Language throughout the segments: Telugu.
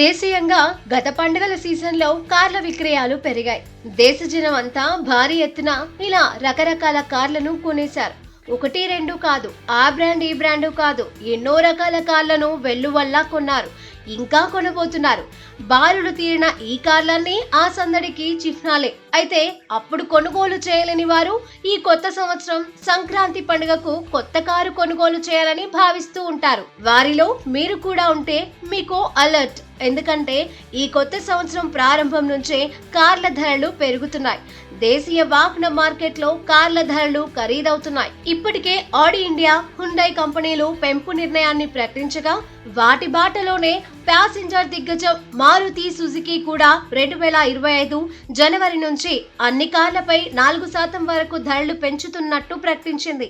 దేశీయంగా గత పండుగల సీజన్లో కార్ల విక్రయాలు పెరిగాయి. దేశ జనం అంతా భారీ ఎత్తున ఇలా రకరకాల కార్లను కొనేశారు. ఒకటి రెండు కాదు, ఆ బ్రాండ్ ఈ బ్రాండ్ కాదు, ఎన్నో రకాల కార్లను వెల్లువల్లా కొన్నారు, ఇంకా కొనబోతున్నారు. బారులు తీరిన ఈ కార్లన్నీ ఆ సందడికి చిహ్నాలే. అయితే అప్పుడు కొనుగోలు చేయలేని వారు ఈ కొత్త సంవత్సరం సంక్రాంతి పండుగకు కొత్త కారు కొనుగోలు చేయాలని భావిస్తూ ఉంటారు. వారిలో మీరు కూడా ఉంటే మీకు అలర్ట్. ఎందుకంటే ఈ కొత్త సంవత్సరం ప్రారంభం నుంచే కార్ల ధరలు పెరుగుతున్నాయి. దేశీయ వాహన మార్కెట్లో కార్ల ధరలు ఖరీదవుతున్నాయి. ఇప్పటికే ఆడి ఇండియా, హుండై కంపెనీలు పెంపు నిర్ణయాన్ని ప్రకటించగా వాటి బాటలోనే ప్యాసింజర్ దిగ్గజం మారుతి సుజుకి కూడా 2025 జనవరి నుంచి అన్ని కార్లపై 4% వరకు ధరలు పెంచుతున్నట్టు ప్రకటించింది.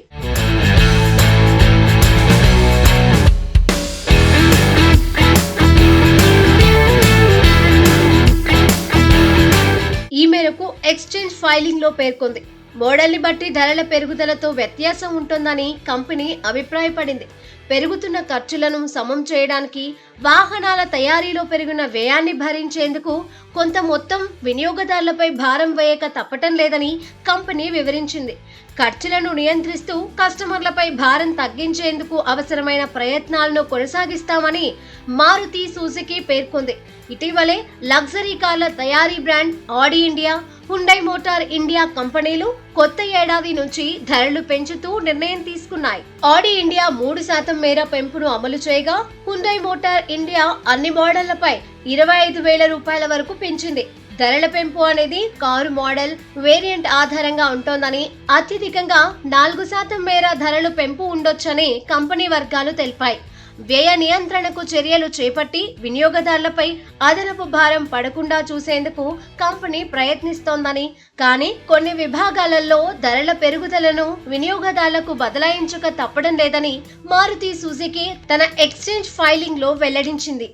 ఈ మేరకు ఎక్స్చేంజ్ ఫైలింగ్ లో పేర్కొంది. మోడల్ ని బట్టి ధరల పెరుగుదలతో వ్యత్యాసం ఉంటుందని కంపెనీ అభిప్రాయపడింది. పెరుగుతున్న ఖర్చులను సమం చేయడానికి, వాహనాల తయారీలో పెరిగిన వ్యయాన్ని భరించేందుకు కొంత మొత్తం వినియోగదారులపై భారం వేయక తప్పటం లేదని కంపెనీ వివరించింది. ఖర్చులను నియంత్రిస్తూ కస్టమర్లపై భారం తగ్గించేందుకు అవసరమైన ప్రయత్నాలను కొనసాగిస్తామని మారుతి సుజుకి పేర్కొంది. ఇటీవలే లగ్జరీ కార్ల తయారీ brand Audi India, Hyundai motor India కంపెనీలు కొత్త ఏడాది నుంచి ధరలు పెంచుతూ నిర్ణయం తీసుకున్నాయి. ఆడి ఇండియా 3% మేర పెంపును అమలు చేయగా, హుండై మోటార్ ఇండియా అన్ని మోడళ్లపై 25,000 రూపాయల వరకు పెంచింది. ధరల పెంపు అనేది కారు మోడల్, వేరియంట్ ఆధారంగా ఉంటోందని, అత్యధికంగా 4% మేర ధరలు పెంపు ఉండొచ్చని కంపెనీ వర్గాలు తెలిపాయి. వ్యయ నియంత్రణకు చర్యలు చేపట్టి వినియోగదారులపై అదనపు భారం పడకుండా చూసేందుకు కంపెనీ ప్రయత్నిస్తోందని, కానీ కొన్ని విభాగాలలో ధరల పెరుగుదలను వినియోగదారులకు బదలాయించక తప్పడం లేదని మారుతి సుజుకి తన ఎక్స్చేంజ్ ఫైలింగ్ లో వెల్లడించింది.